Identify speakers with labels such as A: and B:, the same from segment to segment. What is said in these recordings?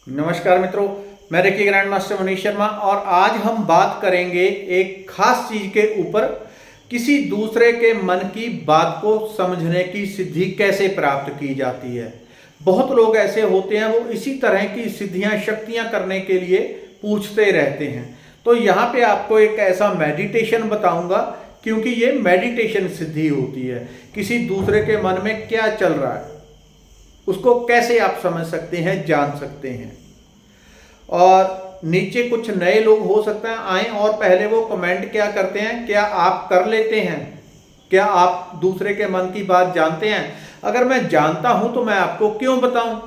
A: नमस्कार मित्रों, मैं reiki grand master Manish Sharma और आज हम बात करेंगे एक खास चीज के ऊपर। किसी दूसरे के मन की बात को समझने की सिद्धि कैसे प्राप्त की जाती है। बहुत लोग ऐसे होते हैं, वो इसी तरह की सिद्धियां शक्तियां करने के लिए पूछते रहते हैं। तो यहाँ पे आपको एक ऐसा मेडिटेशन बताऊंगा, क्योंकि ये मेडिटेशन सिद्धि होती है। किसी दूसरे के मन में क्या चल रहा है उसको कैसे आप समझ सकते हैं, जान सकते हैं। और नीचे कुछ नए लोग हो सकते हैं आए और पहले वो कमेंट क्या करते हैं, क्या आप कर लेते हैं, क्या आप दूसरे के मन की बात जानते हैं। अगर मैं जानता हूं तो मैं आपको क्यों बताऊं,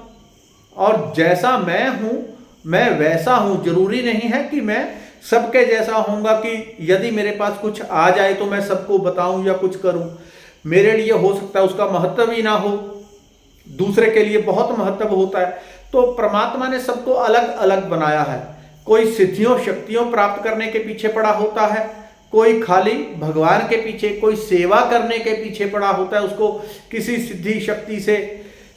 A: और जैसा मैं हूं मैं वैसा हूं। जरूरी नहीं है कि मैं सबके जैसा होऊंगा, कि यदि मेरे पास कुछ आ जाए तो मैं सबको बताऊं या कुछ करूं। मेरे लिए हो सकता है उसका महत्व ही ना हो, दूसरे के लिए बहुत महत्व होता है। तो परमात्मा ने सबको अलग अलग बनाया है। कोई सिद्धियों शक्तियों प्राप्त करने के पीछे पड़ा होता है, कोई खाली भगवान के पीछे, कोई सेवा करने के पीछे पड़ा होता है। उसको किसी सिद्धि शक्ति से,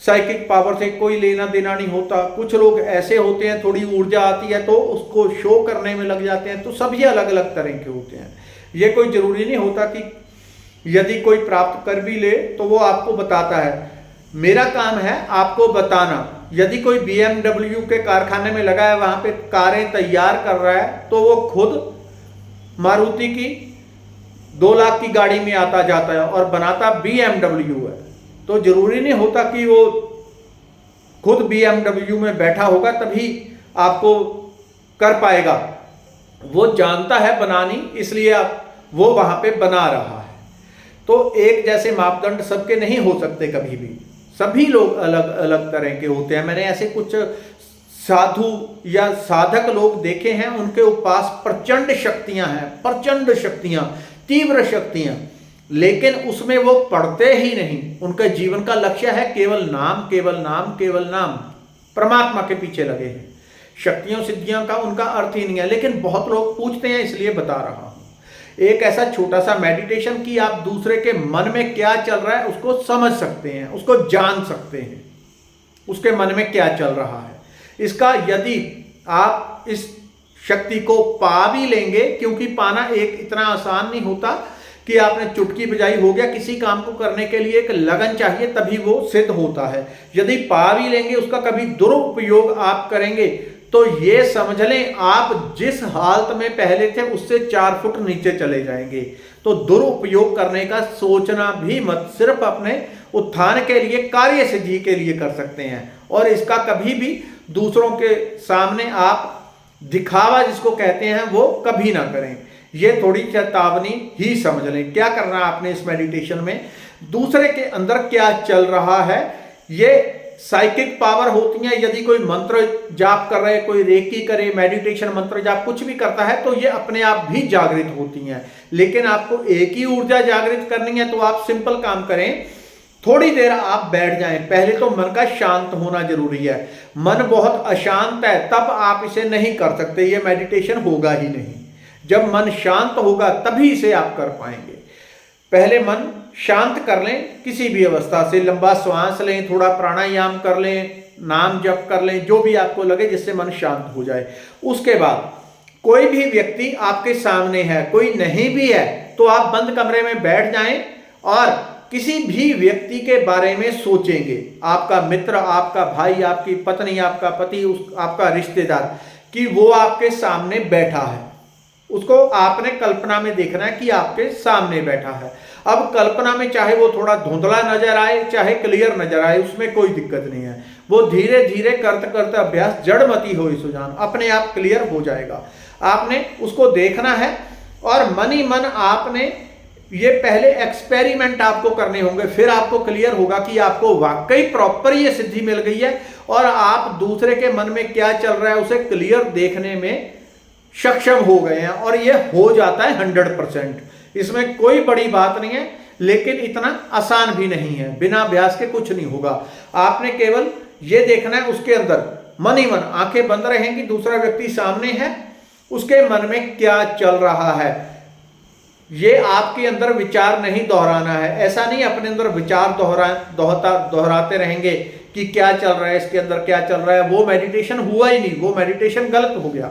A: साइकिक पावर से कोई लेना देना नहीं होता। कुछ लोग ऐसे होते हैं, थोड़ी ऊर्जा आती है तो उसको शो करने में लग जाते हैं। तो सब ये अलग अलग तरह के होते हैं। ये कोई जरूरी नहीं होता कि यदि कोई प्राप्त कर भी ले तो वो आपको बताता है। मेरा काम है आपको बताना। यदि कोई BMW के कारखाने में लगा है, वहां पे कारें तैयार कर रहा है, तो वो खुद मारुति की 2 लाख की गाड़ी में आता जाता है और बनाता BMW है। तो जरूरी नहीं होता कि वो खुद BMW में बैठा होगा तभी आपको कर पाएगा। वो जानता है बनानी, इसलिए वो वहां पे बना रहा है। तो एक जैसे मापदंड सबके नहीं हो सकते कभी भी। सभी लोग अलग अलग तरह के होते हैं। मैंने ऐसे कुछ साधु या साधक लोग देखे हैं, उनके पास प्रचंड शक्तियां हैं, प्रचंड शक्तियां, तीव्र शक्तियां, लेकिन उसमें वो पढ़ते ही नहीं। उनका जीवन का लक्ष्य है केवल नाम, केवल नाम, केवल नाम। परमात्मा के पीछे लगे हैं। शक्तियों सिद्धियों का उनका अर्थ ही नहीं है। लेकिन बहुत लोग पूछते हैं, इसलिए बता रहा हूं। एक ऐसा छोटा सा मेडिटेशन कि आप दूसरे के मन में क्या चल रहा है उसको समझ सकते हैं, उसको जान सकते हैं, उसके मन में क्या चल रहा है। इसका यदि आप इस शक्ति को पा भी लेंगे, क्योंकि पाना एक इतना आसान नहीं होता कि आपने चुटकी बजाई हो गया। किसी काम को करने के लिए एक लगन चाहिए, तभी वो सिद्ध होता है। यदि पा भी लेंगे, उसका कभी दुरुपयोग आप करेंगे तो ये समझ लें आप जिस हालत में पहले थे उससे 4 फुट नीचे चले जाएंगे। तो दुरुपयोग करने का सोचना भी मत। सिर्फ अपने उत्थान के लिए, कार्य सिद्धि के लिए कर सकते हैं। और इसका कभी भी दूसरों के सामने आप दिखावा जिसको कहते हैं वो कभी ना करें। ये थोड़ी चेतावनी ही समझ लें। क्या करना है आपने इस मेडिटेशन में, दूसरे के अंदर क्या चल रहा है, ये साइकिक पावर होती है। यदि कोई मंत्र जाप कर रहे, कोई रेकी करे, मेडिटेशन मंत्र जाप कुछ भी करता है, तो ये अपने आप भी जागृत होती हैं। लेकिन आपको एक ही ऊर्जा जागृत करनी है, तो आप सिंपल काम करें। थोड़ी देर आप बैठ जाएं। पहले तो मन का शांत होना जरूरी है। मन बहुत अशांत है, तब आप इसे नहीं कर सकते। ये मेडिटेशन होगा ही नहीं। जब मन शांत होगा तभी इसे आप कर पाएंगे। पहले मन शांत कर लें, किसी भी अवस्था से लंबा श्वास लें, थोड़ा प्राणायाम कर लें, नाम जप कर लें, जो भी आपको लगे जिससे मन शांत हो जाए। उसके बाद कोई भी व्यक्ति आपके सामने है, कोई नहीं भी है, तो आप बंद कमरे में बैठ जाएं और किसी भी व्यक्ति के बारे में सोचेंगे। आपका मित्र, आपका भाई, आपकी पत्नी, आपका पति, आपका रिश्तेदार, कि वो आपके सामने बैठा है। उसको आपने कल्पना में देखना है कि आपके सामने बैठा है। अब कल्पना में चाहे वो थोड़ा धुंधला नजर आए, चाहे क्लियर नजर आए, उसमें कोई दिक्कत नहीं है। वो धीरे धीरे करते करते अभ्यास, जड़मती हो सुजान, अपने आप क्लियर हो जाएगा। आपने उसको देखना है और मन ही मन आपने ये पहले एक्सपेरिमेंट आपको करने होंगे। फिर आपको क्लियर होगा कि आपको वाकई प्रॉपर ये सिद्धि मिल गई है और आप दूसरे के मन में क्या चल रहा है उसे क्लियर देखने में सक्षम हो गए हैं। और ये हो जाता है 100%। इसमें कोई बड़ी बात नहीं है, लेकिन इतना आसान भी नहीं है। बिना अभ्यास के कुछ नहीं होगा। आपने केवल ये देखना है, उसके अंदर मन ही मन, आंखें बंद रहेंगी, दूसरा व्यक्ति सामने है, उसके मन में क्या चल रहा है। ये आपके अंदर विचार नहीं दोहराना है। ऐसा नहीं अपने अंदर विचार दोहराते रहेंगे कि क्या चल रहा है, इसके अंदर क्या चल रहा है, वो मेडिटेशन हुआ ही नहीं, वो मेडिटेशन गलत हो गया।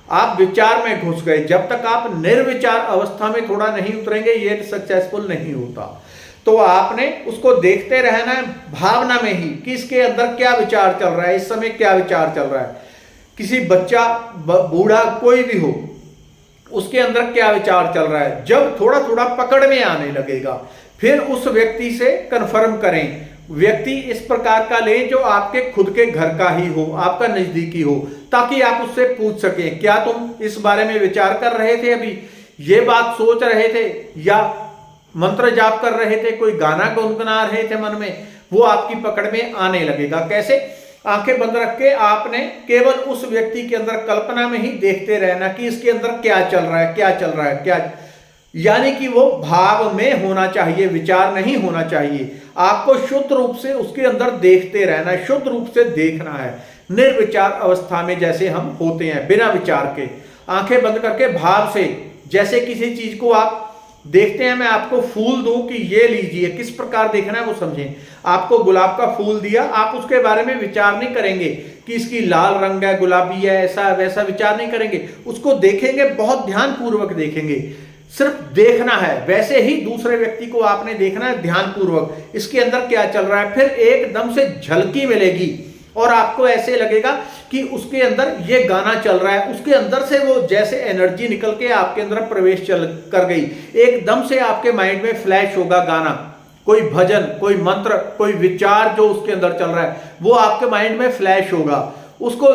A: आप विचार में घुस गए। जब तक आप निर्विचार अवस्था में थोड़ा नहीं उतरेंगे ये सक्सेसफुल नहीं होता। तो आपने उसको देखते रहना है भावना में ही कि इसके अंदर क्या विचार चल रहा है, इस समय क्या विचार चल रहा है। किसी बच्चा, बूढ़ा, कोई भी हो, उसके अंदर क्या विचार चल रहा है। जब थोड़ा थोड़ा पकड़ में आने लगेगा फिर उस व्यक्ति से कंफर्म करें। व्यक्ति इस प्रकार का लें जो आपके खुद के घर का ही हो, आपका नजदीकी हो, ताकि आप उससे पूछ सकें क्या तुम इस बारे में विचार कर रहे थे, अभी ये बात सोच रहे थे, या मंत्र जाप कर रहे थे, कोई गाना गुनगुना रहे थे मन में। वो आपकी पकड़ में आने लगेगा। कैसे? आंखें बंद रख के आपने केवल उस व्यक्ति के अंदर कल्पना में ही देखते रहना कि इसके अंदर क्या चल रहा है, क्या चल रहा है, क्या, यानी कि वो भाव में होना चाहिए, विचार नहीं होना चाहिए। आपको शुद्ध रूप से उसके अंदर देखते रहना है, शुद्ध रूप से देखना है, निर्विचार अवस्था में जैसे हम होते हैं, बिना विचार के, आंखें बंद करके भाव से। जैसे किसी चीज को आप देखते हैं, मैं आपको फूल दूं कि ये लीजिए, किस प्रकार देखना है वो समझें। आपको गुलाब का फूल दिया, आप उसके बारे में विचार नहीं करेंगे कि इसकी लाल रंग है, गुलाबी है, ऐसा वैसा, विचार नहीं करेंगे। उसको देखेंगे, बहुत ध्यान पूर्वक देखेंगे, सिर्फ देखना है। वैसे ही दूसरे व्यक्ति को आपने देखना है ध्यान पूर्वक, इसके अंदर क्या चल रहा है। फिर एकदम से झलकी मिलेगी और आपको ऐसे लगेगा कि उसके अंदर ये गाना चल रहा है, उसके अंदर से वो जैसे एनर्जी निकल के आपके अंदर प्रवेश कर गई। एकदम से आपके माइंड में फ्लैश होगा गाना, कोई भजन, कोई मंत्र, कोई विचार जो उसके अंदर चल रहा है वो आपके माइंड में फ्लैश होगा। उसको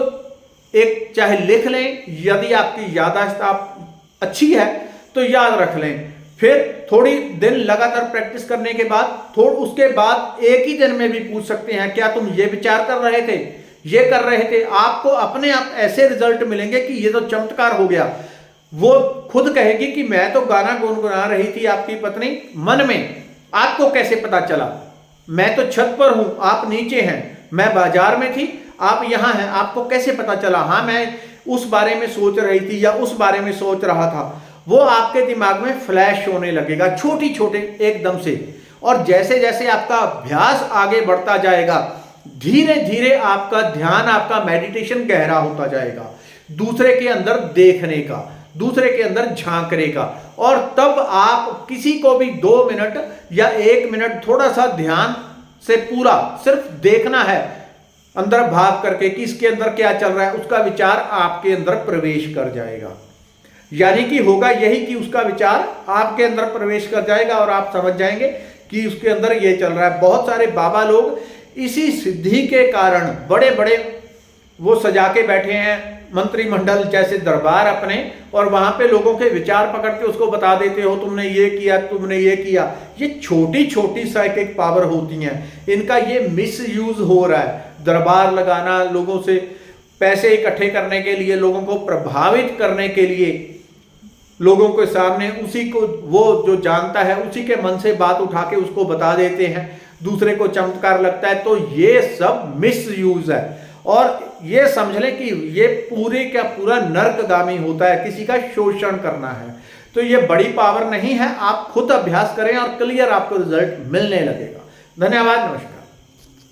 A: एक चाहे लिख लें, यदि आपकी याददाश्त आप अच्छी है तो याद रख लें। फिर थोड़ी दिन लगातार प्रैक्टिस करने के बाद उसके बाद एक ही दिन में भी पूछ सकते हैं क्या तुम ये विचार कर रहे थे, ये कर रहे थे। आपको अपने आप ऐसे रिजल्ट मिलेंगे कि ये तो चमत्कार हो गया। वो खुद कहेगी कि मैं तो गाना गुनगुना रही थी आपकी पत्नी मन में, आपको कैसे पता चला? मैं तो छत पर हूं, आप नीचे हैं, मैं बाजार में थी, आप यहां हैं, आपको कैसे पता चला? हाँ, मैं उस बारे में सोच रही थी या उस बारे में सोच रहा था। वो आपके दिमाग में फ्लैश होने लगेगा छोटी छोटे एकदम से। और जैसे जैसे आपका अभ्यास आगे बढ़ता जाएगा, धीरे धीरे आपका ध्यान, आपका मेडिटेशन गहरा होता जाएगा, दूसरे के अंदर देखने का, दूसरे के अंदर झांकने का। और तब आप किसी को भी 2 मिनट या 1 मिनट थोड़ा सा ध्यान से पूरा सिर्फ देखना है, अंदर भाव करके कि इसके अंदर क्या चल रहा है, उसका विचार आपके अंदर प्रवेश कर जाएगा। यानी कि होगा यही कि उसका विचार आपके अंदर प्रवेश कर जाएगा और आप समझ जाएंगे कि उसके अंदर ये चल रहा है। बहुत सारे बाबा लोग इसी सिद्धि के कारण बड़े बड़े वो सजा के बैठे हैं मंत्रिमंडल जैसे दरबार अपने, और वहां पे लोगों के विचार पकड़ के उसको बता देते हो तुमने ये किया, तुमने ये किया। ये छोटी छोटी साइकिक पावर होती हैं, इनका ये मिस यूज हो रहा है। दरबार लगाना, लोगों से पैसे इकट्ठे करने के लिए, लोगों को प्रभावित करने के लिए, लोगों के सामने उसी को, वो जो जानता है उसी के मन से बात उठा के उसको बता देते हैं, दूसरे को चमत्कार लगता है। तो ये सब मिस यूज है। और ये समझ लें कि ये पूरे का पूरा नर्कगामी होता है, किसी का शोषण करना है। तो ये बड़ी पावर नहीं है, आप खुद अभ्यास करें और क्लियर आपको रिजल्ट मिलने लगेगा। धन्यवाद, नमस्कार।